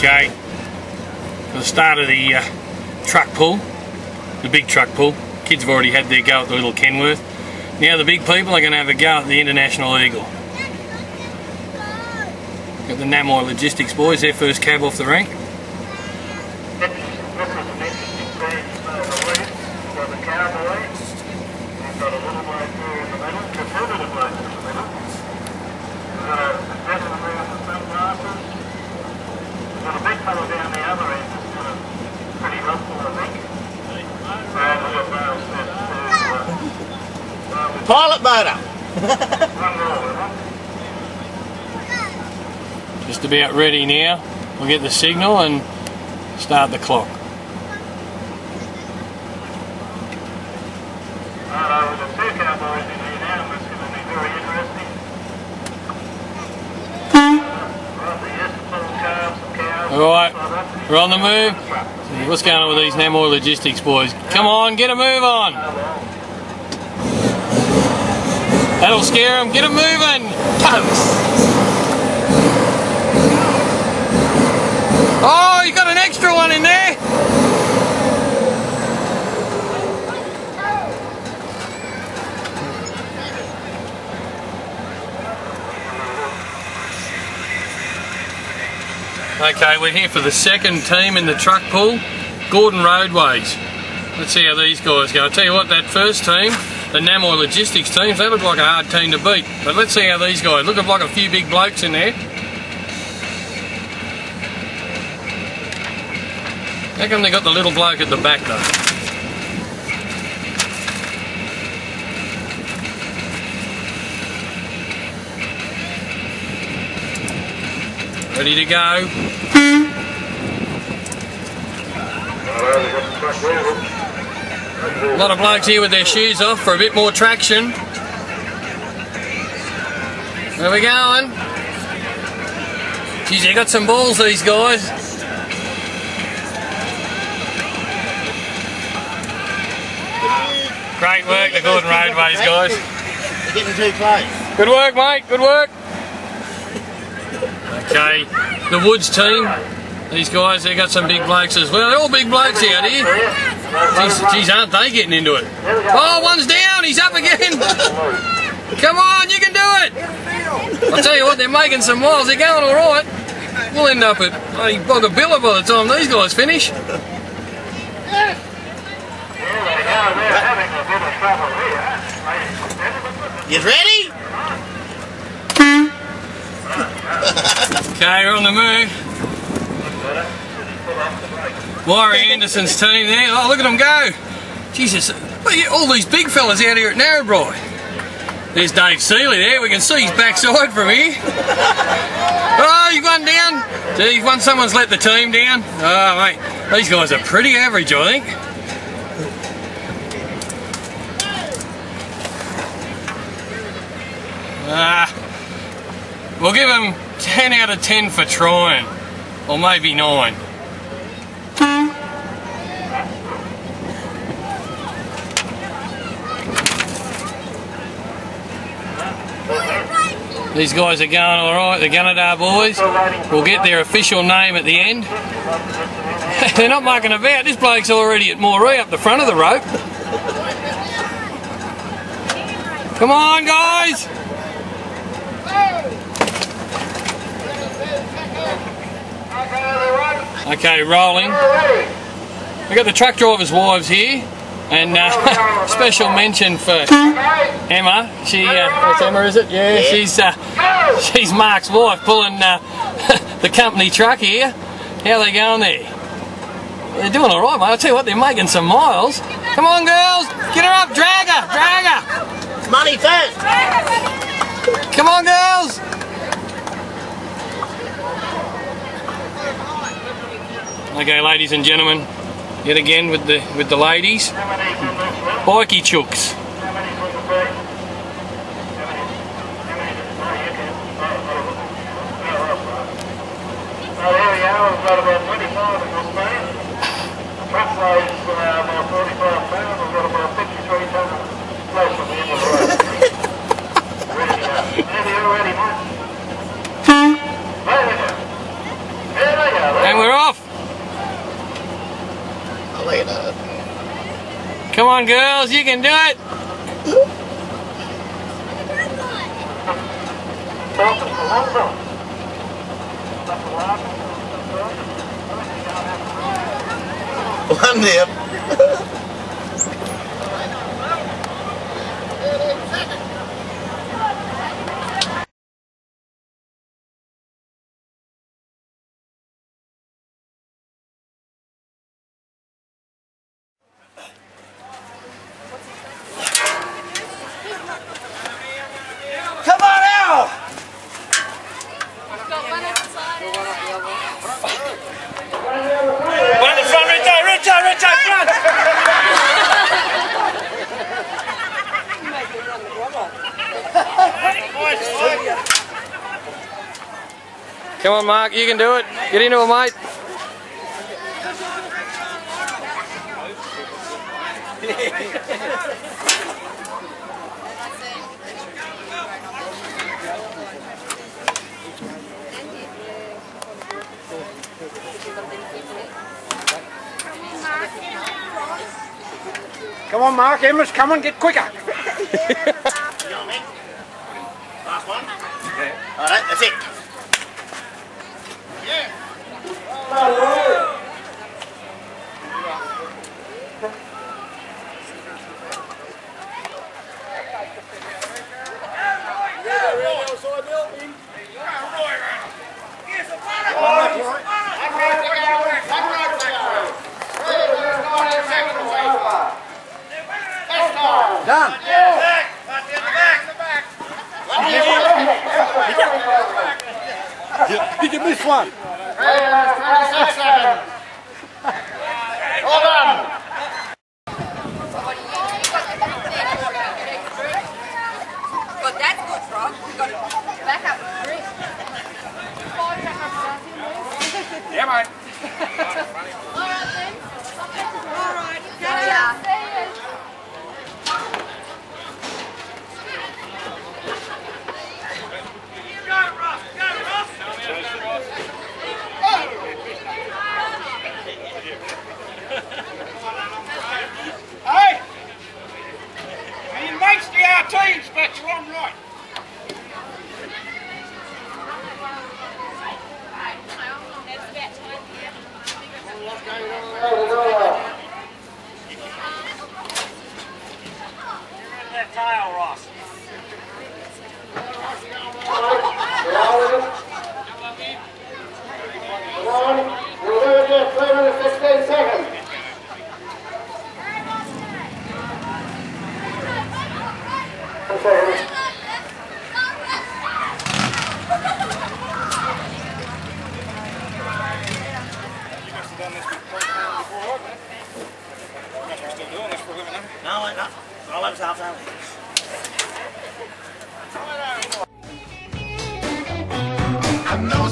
Okay, for the start of the truck pull, the big truck pull. Kids have already had their go at the little Kenworth. Now the big people are going to have a go at the International Eagle. Got the Namoi Logistics boys, their first cab off the rank. This is an interesting thing for the cowboy. We've got a little bloke here in the middle, conservative bloke in the middle. We've got a gentleman there with the sunglasses. We've got a big fellow down the other end that's kind of pretty helpful, I think. And we've got pilot motor! one more, Just about ready now. We'll get the signal and start the clock. Right, with the two cowboys in here now, that's going to be very interesting. Right, yes, some calves, some cows. Alright, we're on the move. What's going on with these Namoi Logistics boys? Come on, get a move on! That'll scare them, get them moving! Oh, you got an extra one in there! Okay, we're here for the second team in the truck pull, Gordon Roadways. Let's see how these guys go. I'll tell you what, that first team, the Namoi Logistics teams, they look like a hard team to beat. But let's see how these guys, look like a few big blokes in there. How come they got the little bloke at the back though? Ready to go? A lot of blokes here with their shoes off for a bit more traction. Where are we going? Geez, they got some balls, these guys. Great work, the Gordon Roadways guys. They're getting too close. Good work, mate, good work. Okay, the Woods team, these guys, they got some big blokes as well. They're all big blokes out here. Geez, aren't they getting into it? Oh, one's down, he's up again. Come on, you can do it. I'll tell you what, they're making some miles, they're going alright. We'll end up at bloody Boggabilla by the time these guys finish. You ready? Okay, we're on the move. Warrie Anderson's team there. Oh, look at them go. Jesus, look at all these big fellas out here at Narrabri. There's Dave Seeley there. We can see his backside from here. Oh, you've gone down. Gee, someone's let the team down. Oh, mate, these guys are pretty average, I think. We'll give them 10 out of 10 for trying, or maybe 9. These guys are going alright, the Gunar boys. We'll get their official name at the end. They're not mucking about, this bloke's already at Moree up the front of the rope. Come on, guys! Okay, rolling. We've got the truck drivers' wives here, and special mention for Emma. She, that's Emma, is it? Yeah, she's Mark's wife, pulling the company truck here. How are they going there? They're doing all right, mate. I'll tell you what, they're making some miles. Come on, girls, get her up, drag her, drag her. Money first. Come on, girls. Okay, ladies and gentlemen, yet again with the ladies, bikey chooks. There we are, we've got about 25 in this band. Truck weighs about 45 pounds, we've got about 53 tons close to the end of the road. Ready to go. Maybe you're ready, mate. There we go. There they go. on, girls, you can do it. One nip. Come on out! One in the front, Rito, front! Come on, Mark, you can do it. Get into it, mate. Come on, Mark, Emma's coming, get quicker. Last one? Yeah. Alright, that's it. Yeah. Done. You can miss one. Well done. But that's good, Rob. You got it back up with three. Yeah, mate. Alright then. Alright. Yeah. Hey! He makes the RT inspector on right. That tile, Ross. We'll do it in 3 minutes 15 seconds. No, no. I'll have half hour. I know